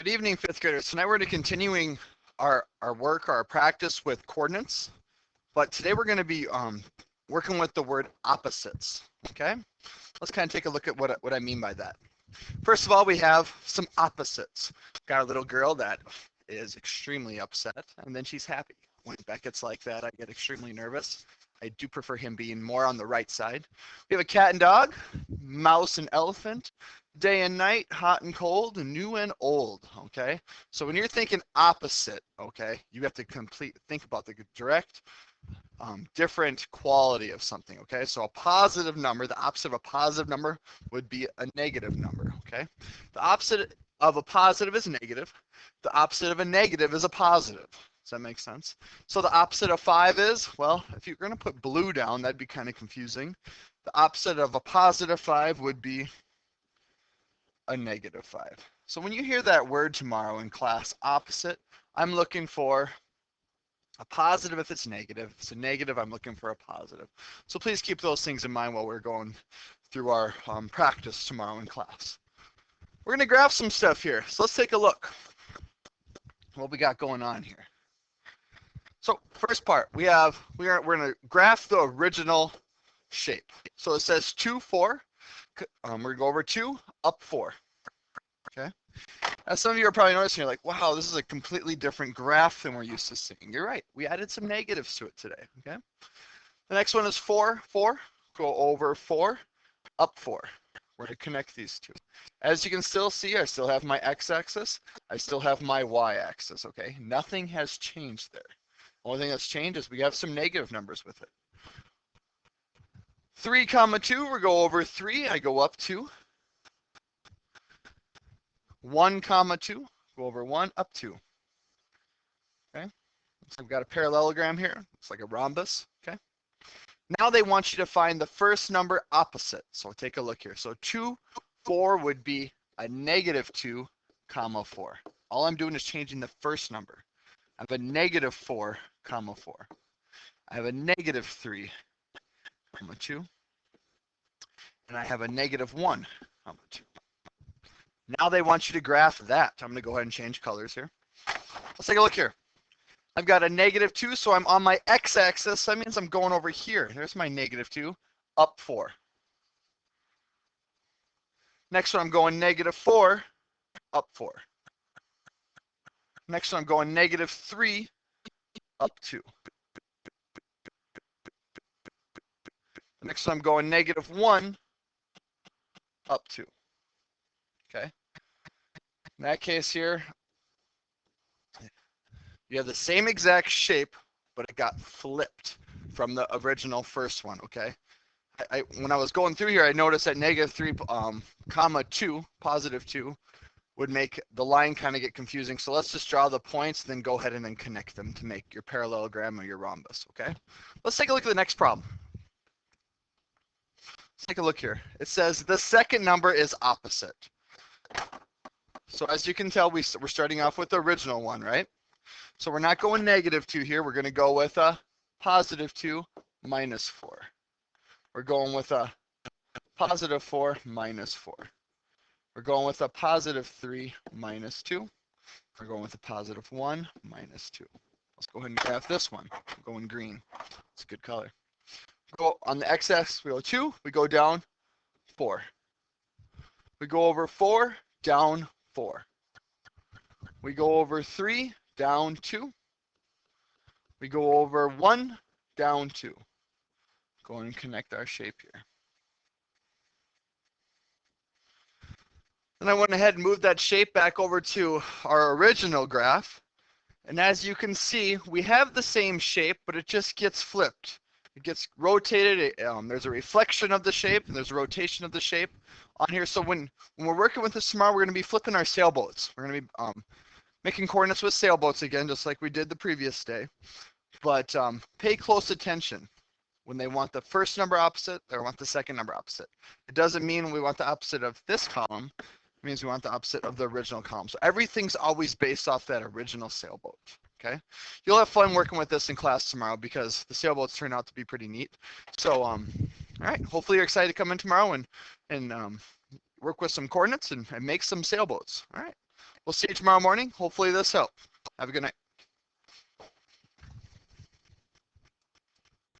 Good evening, fifth graders. Tonight we're going to continuing our work, our practice with coordinates, but today we're going to be working with the word opposites. Okay, let's kind of take a look at what I mean by that. First of all, we have some opposites. Got a little girl that is extremely upset, and then she's happy. When Beck gets like that, I get extremely nervous. I do prefer him being more on the right side. We have a cat and dog, mouse and elephant, day and night, hot and cold, new and old. Okay, so when you're thinking opposite, okay, you have to think about the direct, different quality of something. Okay, so a positive number, the opposite of a positive number would be a negative number. Okay, the opposite of a positive is negative. The opposite of a negative is a positive. Does that make sense? So the opposite of 5 is, well, if you're going to put blue down, that'd be kind of confusing. The opposite of a positive 5 would be a negative 5. So when you hear that word tomorrow in class, opposite, I'm looking for a positive if it's negative. If it's a negative, I'm looking for a positive. So please keep those things in mind while we're going through our practice tomorrow in class. We're going to graph some stuff here. So let's take a look what we got going on here. So first part, we're going to graph the original shape. So it says 2, 4. We're going to go over 2, up 4. Okay. As some of you are probably noticing, you're like, wow, this is a completely different graph than we're used to seeing. You're right. We added some negatives to it today. Okay. The next one is 4, 4. Go over 4, up 4. We're going to connect these two. As you can still see, I still have my x-axis. I still have my y-axis. Okay. Nothing has changed there. Only thing that's changed is we have some negative numbers with it. 3, 2, we go over 3, I go up 2. 1, 2, go over 1, up 2. Okay, so we've got a parallelogram here. It's like a rhombus. Okay. Now they want you to find the first number opposite. So take a look here. So 2, 4 would be a negative 2, 4. All I'm doing is changing the first number. I have a negative 4, 4. I have a negative 3, 2. And I have a negative 1, 2. Now they want you to graph that. I'm going to go ahead and change colors here. Let's take a look here. I've got a negative 2, so I'm on my x-axis. That means I'm going over here. There's my negative 2, up 4. Next one, I'm going negative 4, up 4. Next one, I'm going negative 3, up 2. Next one, I'm going negative 1, up 2. Okay. In that case here, you have the same exact shape, but it got flipped from the original first one. Okay. When I was going through here, I noticed that negative 3, 2, positive 2, would make the line kind of get confusing. So let's just draw the points, then go ahead and then connect them to make your parallelogram or your rhombus. Okay. Let's take a look at the next problem. Let's take a look here. It says the second number is opposite. So as you can tell, we're starting off with the original one, right? So we're not going negative 2 here. We're going to go with a positive 2 minus 4. We're going with a positive 4 minus 4. We're going with a positive 3 minus 2. We're going with a positive 1 minus 2. Let's go ahead and graph this one. I'm going green. It's a good color. Go on the x-axis, we go 2. We go down 4. We go over 4, down 4. We go over 3, down 2. We go over 1, down 2. Go and connect our shape here. Then I went ahead and moved that shape back over to our original graph. And as you can see, we have the same shape, but it just gets flipped. It gets rotated. There's a reflection of the shape, and there's a rotation of the shape on here. So when we're working with this tomorrow, we're going to be flipping our sailboats. We're going to be making coordinates with sailboats again, just like we did the previous day. But pay close attention when they want the first number opposite or want the second number opposite. It doesn't mean we want the opposite of this column. It means we want the opposite of the original column. So everything's always based off that original sailboat. Okay, you'll have fun working with this in class tomorrow because the sailboats turn out to be pretty neat. So, all right, hopefully you're excited to come in tomorrow and work with some coordinates and make some sailboats. All right, We'll see you tomorrow morning. Hopefully this helped. Have a good night.